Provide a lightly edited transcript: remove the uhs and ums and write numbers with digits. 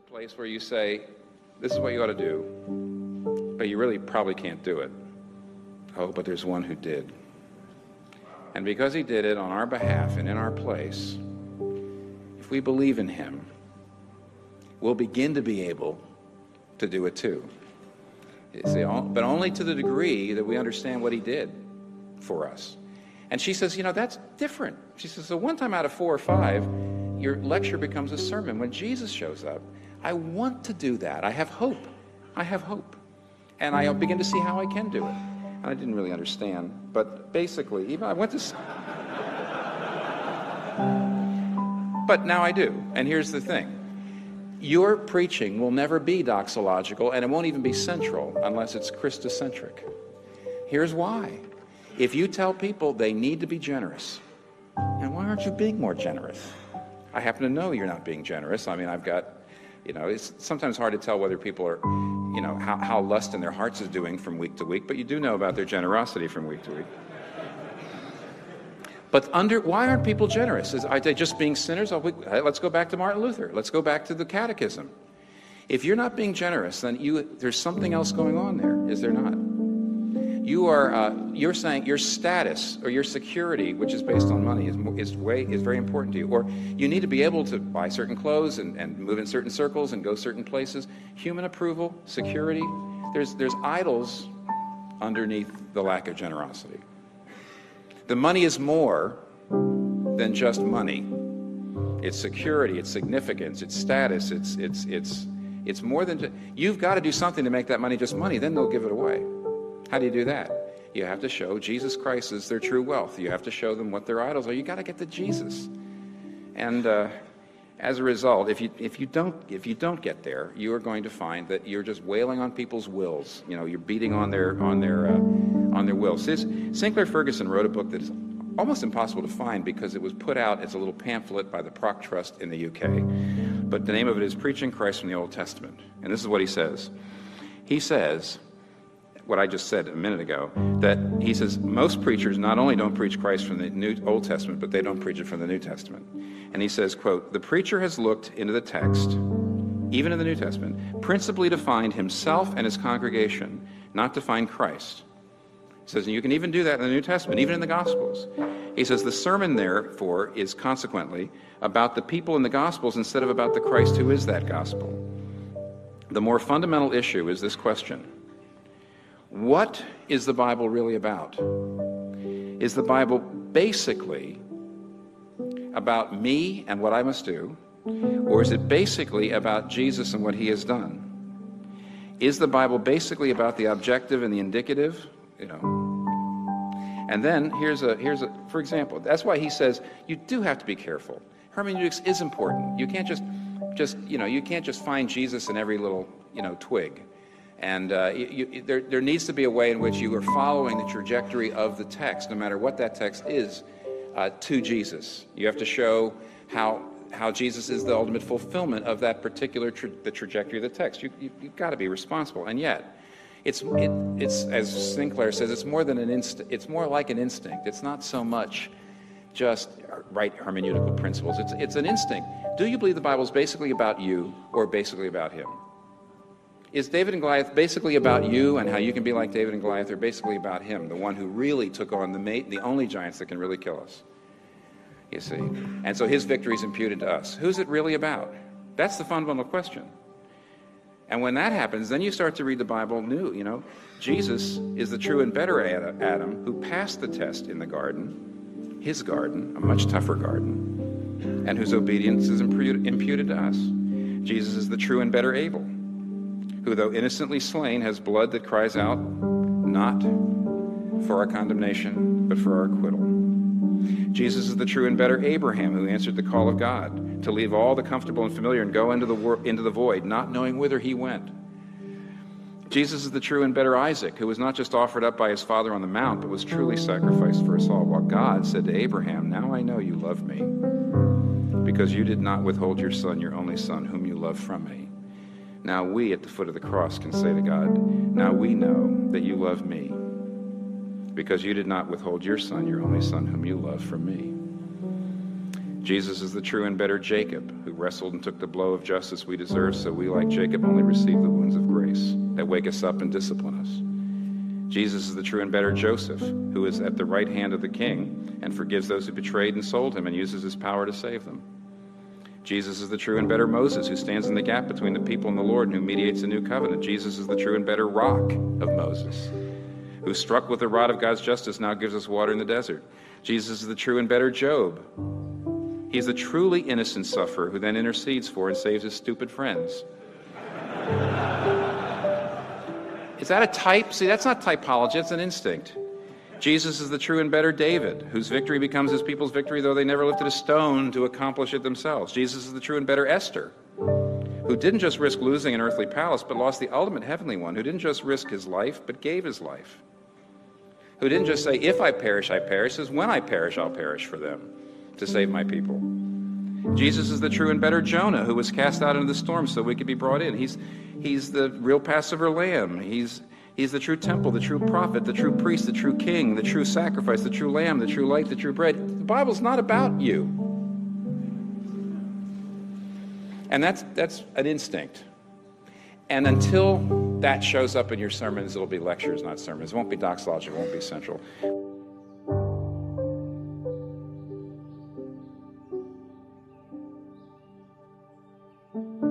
place where you say, this is what you ought to do, but you really probably can't do it. Oh, but there's one who did. And because he did it on our behalf and in our place, if we believe in him, we'll begin to be able to do it too. You see, but only to the degree that we understand what he did for us. And she says, that's different. She says, so one time out of 4 or 5, your lecture becomes a sermon. When Jesus shows up, I want to do that. I have hope. I have hope. And I begin to see how I can do it. And I didn't really understand. But basically, even I went to... But now I do. And here's the thing. Your preaching will never be doxological, and it won't even be central unless it's Christocentric. Here's why. If you tell people they need to be generous, and why aren't you being more generous? I happen to know you're not being generous. I mean, I've got, it's sometimes hard to tell whether people are, how lust in their hearts is doing from week to week, but you do know about their generosity from week to week. But why aren't people generous? Are they just being sinners? Let's go back to Martin Luther. Let's go back to the Catechism. If you're not being generous, then there's something else going on there, is there not? You're saying your status or your security, which is based on money, is very important to you. Or you need to be able to buy certain clothes and move in certain circles and go certain places. Human approval, security. There's idols underneath the lack of generosity. The money is more than just money. It's security, it's significance, it's status, it's more than you've got to do something to make that money just money, then they'll give it away. How do you do that? You have to show Jesus Christ is their true wealth. You have to show them what their idols are. You got to get to Jesus. And as a result, if you don't get there, you are going to find that you're just wailing on people's wills. You're beating on their wills. Sinclair Ferguson wrote a book that is almost impossible to find because it was put out as a little pamphlet by the Proc Trust in the UK. But the name of it is Preaching Christ from the Old Testament. And this is what he says. He says, what I just said a minute ago, that he says most preachers not only don't preach Christ from the Old Testament, but they don't preach it from the New Testament. And he says, quote, the preacher has looked into the text, even in the New Testament, principally to find himself and his congregation, not to find Christ. He says, and you can even do that in the New Testament, even in the Gospels. He says, the sermon, therefore, is consequently about the people in the Gospels instead of about the Christ who is that gospel. The more fundamental issue is this question. What is the Bible really about? Is the Bible basically about me and what I must do? Or is it basically about Jesus and what he has done? Is the Bible basically about the objective and the indicative? And then here's a for example, that's why he says you do have to be careful. Hermeneutics is important. You can't you can't just find Jesus in every little twig. And there needs to be a way in which you are following the trajectory of the text, no matter what that text is, to Jesus. You have to show how Jesus is the ultimate fulfillment of that particular the trajectory of the text. You've got to be responsible. And yet, it's as Sinclair says, it's more than an instinct. It's more like an instinct. It's not so much just right hermeneutical principles. It's an instinct. Do you believe the Bible is basically about you or basically about him? Is David and Goliath basically about you and how you can be like David and Goliath, or basically about him, the one who really took on the only giants that can really kill us? You see? And so his victory is imputed to us. Who's it really about? That's the fundamental question. And when that happens, then you start to read the Bible new. Jesus is the true and better Adam who passed the test in the garden, his garden, a much tougher garden, and whose obedience is imputed to us. Jesus is the true and better Abel, who, though innocently slain, has blood that cries out, not for our condemnation, but for our acquittal. Jesus is the true and better Abraham, who answered the call of God to leave all the comfortable and familiar and go into the void, not knowing whither he went. Jesus is the true and better Isaac, who was not just offered up by his father on the mount, but was truly sacrificed for us all, while God said to Abraham, now I know you love me, because you did not withhold your son, your only son, whom you love from me. Now we at the foot of the cross can say to God, now we know that you love me, because you did not withhold your son, your only son, whom you love from me. Jesus is the true and better Jacob, who wrestled and took the blow of justice we deserve, so we, like Jacob, only receive the wounds of grace that wake us up and discipline us. Jesus is the true and better Joseph, who is at the right hand of the king and forgives those who betrayed and sold him and uses his power to save them. Jesus is the true and better Moses, who stands in the gap between the people and the Lord and who mediates a new covenant. Jesus is the true and better rock of Moses, who struck with the rod of God's justice now gives us water in the desert. Jesus is the true and better Job. He's the truly innocent sufferer who then intercedes for and saves his stupid friends. Is that a type? See, that's not typology, that's an instinct. Jesus is the true and better David, whose victory becomes his people's victory, though they never lifted a stone to accomplish it themselves. Jesus is the true and better Esther, who didn't just risk losing an earthly palace, but lost the ultimate heavenly one, who didn't just risk his life, but gave his life. Who didn't just say, if I perish, I perish, says, when I perish, I'll perish for them, to save my people. Jesus is the true and better Jonah, who was cast out into the storm so we could be brought in. He's the real Passover lamb. He's the true temple, the true prophet, the true priest, the true king, the true sacrifice, the true lamb, the true light, the true bread. The Bible's not about you. And that's an instinct. And until that shows up in your sermons, it'll be lectures, not sermons. It won't be doxology, it won't be central.